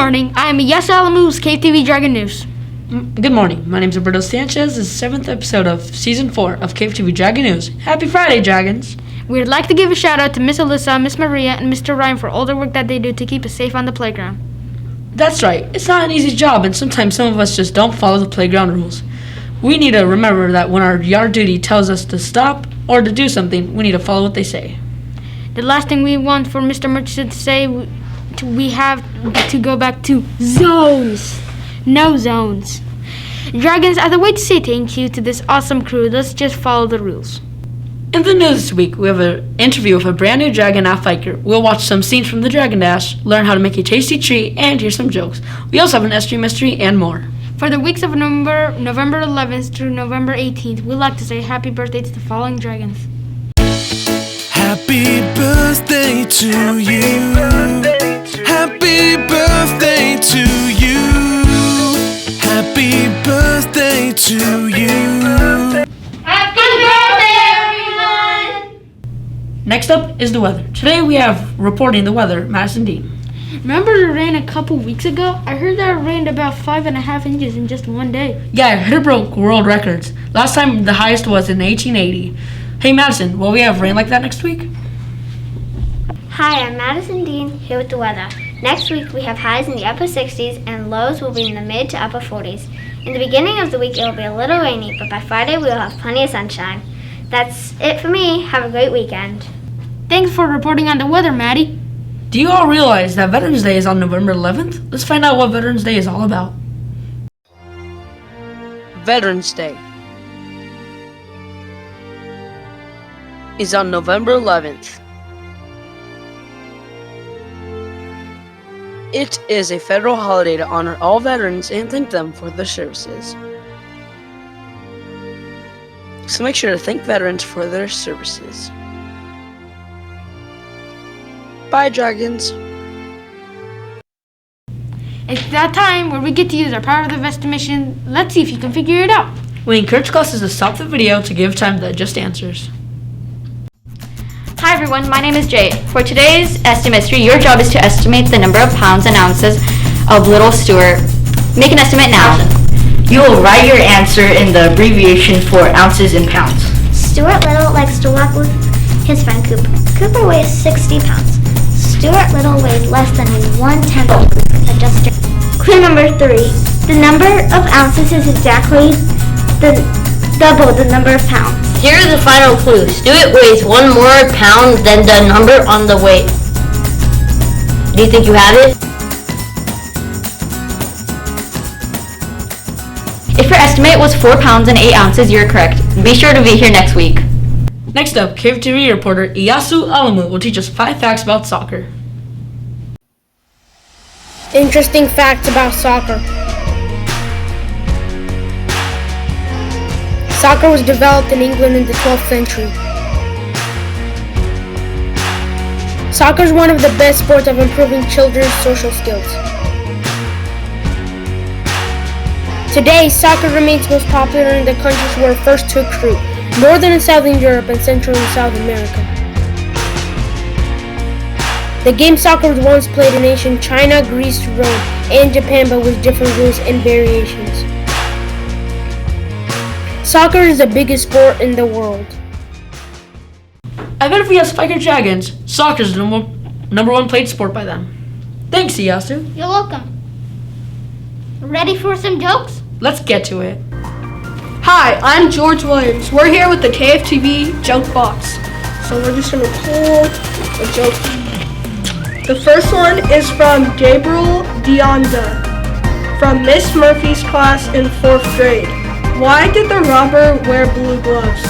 morning. I am Yasa Alamu's KFTV Dragon News. Good morning. My name is Roberto Sanchez. This is the 7th episode of Season 4 of KFTV Dragon News. Happy Friday, Dragons! We would like to give a shout out to Miss Alyssa, Miss Maria, and Mr. Ryan for all the work that they do to keep us safe on the playground. That's right. It's not an easy job, and sometimes some of us just don't follow the playground rules. We need to remember that when our yard duty tells us to stop or to do something, we need to follow what they say. The last thing we want for Mr. Murchison to say, we have to go back to zones. No zones. Dragons, as a way to say thank you to this awesome crew, let's just follow the rules. In the news this week, we have an interview with a brand new Dragon Fighter. We'll watch some scenes from the Dragon Dash, learn how to make a tasty treat, and hear some jokes. We also have an SG mystery and more. For the weeks of November 11th through November 18th, we'd like to say happy birthday to the following dragons. Happy birthday to you. Happy birthday to you. Happy birthday to you. Happy birthday, everyone! Next up is the weather. Today we have reporting the weather, Madison Dean. Remember the rain a couple weeks ago? I heard that it rained about 5.5 inches in just one day. Yeah, it broke world records. Last time the highest was in 1880. Hey Madison, will we have rain like that next week? Hi, I'm Madison Dean, here with the weather. Next week we have highs in the upper 60s and lows will be in the mid to upper 40s. In the beginning of the week it will be a little rainy, but by Friday we will have plenty of sunshine. That's it for me. Have a great weekend. Thanks for reporting on the weather, Maddie. Do you all realize that Veterans Day is on November 11th? Let's find out what Veterans Day is all about. Veterans Day is on November 11th. It is a federal holiday to honor all veterans and thank them for their services. So make sure to thank veterans for their services. Bye, Dragons. It's that time where we get to use our power of the vest mission. Let's see if you can figure it out. We encourage classes to stop the video to give time to just answers. Hi everyone, my name is Jay. For today's estimatry, your job is to estimate the number of pounds and ounces of Little Stuart. Make an estimate now. You will write your answer in the abbreviation for ounces and pounds. Stuart Little likes to walk with his friend Cooper. Cooper weighs 60 pounds. Stuart Little weighs less than 1/10 of Cooper. Adjust your... Clue number 3. The number of ounces is exactly double the number of pounds. Here are the final clues. Stuart weighs 1 more pound than the number on the weight. Do you think you have it? If your estimate was 4 pounds and 8 ounces, you're correct. Be sure to be here next week. Next up, KFTV reporter Iyasu Alamu will teach us 5 facts about soccer. Interesting facts about soccer. Soccer was developed in England in the 12th century. Soccer is one of the best sports of improving children's social skills. Today, soccer remains most popular in the countries where it first took root, Northern and Southern Europe and Central and South America. The game soccer was once played in ancient China, Greece, Rome, and Japan, but with different rules and variations. Soccer is the biggest sport in the world. I bet if we have Spiker Dragons, soccer is the number one played sport by them. Thanks, Iyasu. You're welcome. Ready for some jokes? Let's get to it. Hi, I'm George Williams. We're here with the KFTV joke box. So we're just gonna pull a joke. The first one is from Gabriel Dionza from Miss Murphy's class in 4th grade. Why did the robber wear blue gloves?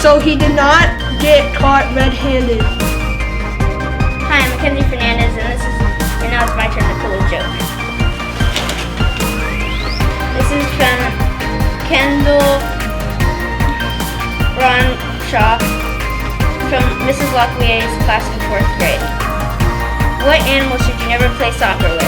So he did not get caught red-handed. Hi, I'm Mackenzie Fernandez, and now it's my turn to pull a joke. This is from Kendall Ronshaw from Mrs. Lockway's class in 4th grade. What animal should you never play soccer with?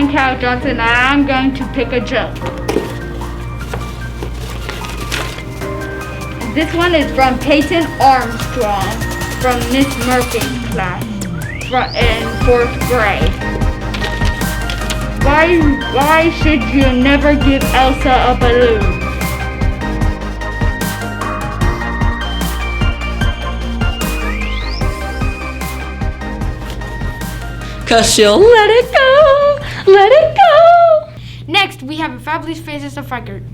I'm Cal Johnson and I'm going to pick a joke. This one is from Peyton Armstrong from Miss Murphy's class in 4th grade. Why should you never give Elsa a balloon? Cause she'll let it go. Next, we have a Fabulous Faces of Record.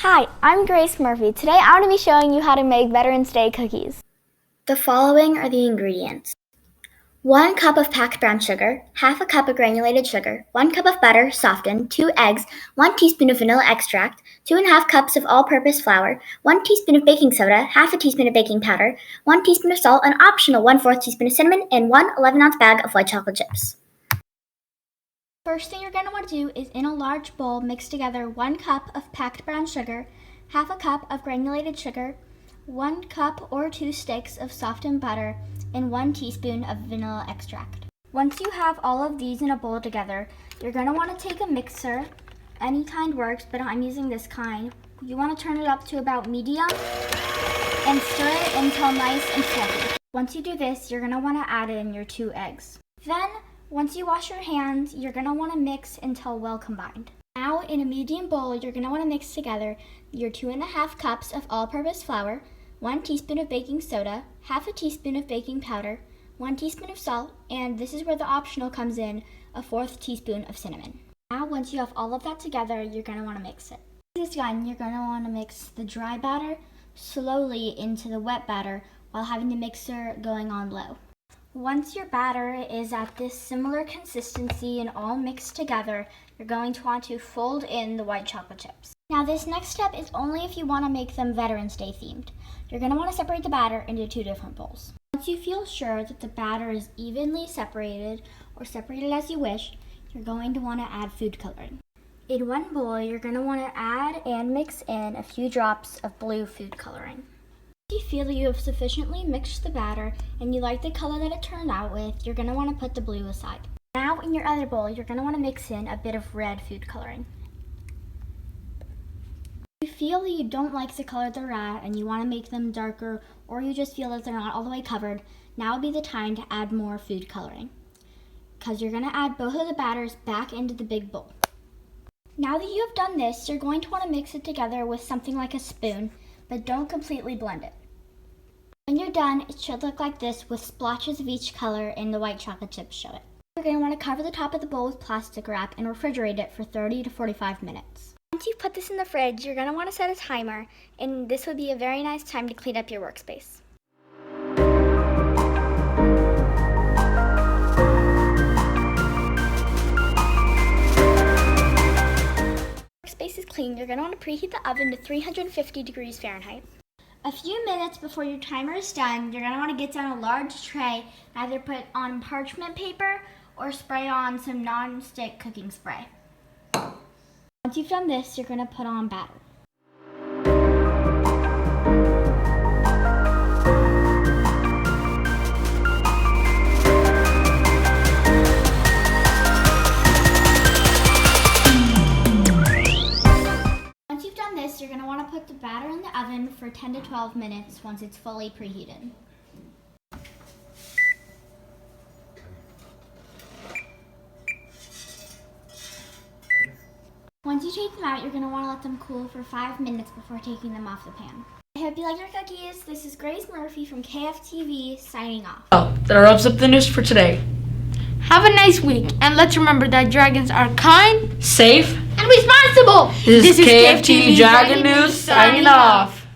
Hi, I'm Grace Murphy. Today I'm going to be showing you how to make Veterans Day cookies. The following are the ingredients. 1 cup of packed brown sugar, half a cup of granulated sugar, 1 cup of butter softened, 2 eggs, 1 teaspoon of vanilla extract, 2.5 cups of all-purpose flour, 1 teaspoon of baking soda, half a teaspoon of baking powder, 1 teaspoon of salt, an optional 1/4 teaspoon of cinnamon, and 1 11-ounce bag of white chocolate chips. First thing you're going to want to do is in a large bowl mix together 1 cup of packed brown sugar, half a cup of granulated sugar, 1 cup or 2 sticks of softened butter, and 1 teaspoon of vanilla extract. Once you have all of these in a bowl together, you're going to want to take a mixer. Any kind works, but I'm using this kind. You want to turn it up to about medium and stir it until nice and fluffy. Once you do this, you're going to want to add in your 2 eggs. Then, once you wash your hands, you're going to want to mix until well combined. Now, in a medium bowl, you're going to want to mix together your 2.5 cups of all-purpose flour, 1 teaspoon of baking soda, half a teaspoon of baking powder, 1 teaspoon of salt, and this is where the optional comes in, a 1/4 teaspoon of cinnamon. Now, once you have all of that together, you're going to want to mix it. Once it's done, you're going to want to mix the dry batter slowly into the wet batter while having the mixer going on low. Once your batter is at this similar consistency and all mixed together, you're going to want to fold in the white chocolate chips. Now this next step is only if you want to make them Veterans Day themed. You're going to want to separate the batter into 2 different bowls. Once you feel sure that the batter is evenly separated, or separated as you wish, you're going to want to add food coloring. In one bowl, you're going to want to add and mix in a few drops of blue food coloring. If you feel that you have sufficiently mixed the batter and you like the color that it turned out with, you're going to want to put the blue aside. Now in your other bowl, you're going to want to mix in a bit of red food coloring. If you feel that you don't like the color they're at and you want to make them darker, or you just feel that they're not all the way covered, now would be the time to add more food coloring, because you're going to add both of the batters back into the big bowl. Now that you have done this, you're going to want to mix it together with something like a spoon, but don't completely blend it. When you're done, it should look like this with splotches of each color and the white chocolate chips show it. You're going to want to cover the top of the bowl with plastic wrap and refrigerate it for 30 to 45 minutes. Once you put this in the fridge, you're going to want to set a timer, and this would be a very nice time to clean up your workspace. Workspace is clean, you're going to want to preheat the oven to 350 degrees Fahrenheit. A few minutes before your timer is done, you're going to want to get down a large tray, either put on parchment paper or spray on some non-stick cooking spray. Once you've done this, you're going to put on batter. on this, you're going to want to put the batter in the oven for 10 to 12 minutes once it's fully preheated. Once you take them out, you're going to want to let them cool for 5 minutes before taking them off the pan. I hope you like your cookies. This is Grace Murphy from KFTV signing off. Oh, that wraps up the news for today. Have a nice week, and let's remember that dragons are kind Safe. and responsible. This is KFTV Dragon News signing off.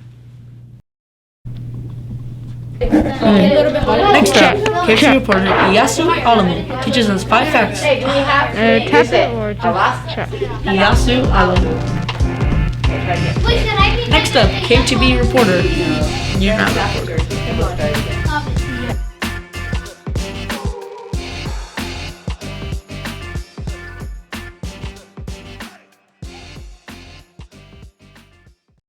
Next up, KFTV reporter Iyasu Alamu teaches us 5 facts. Tap it or just Iyasu Alamu. Next up, KFTV reporter. You're not reporter.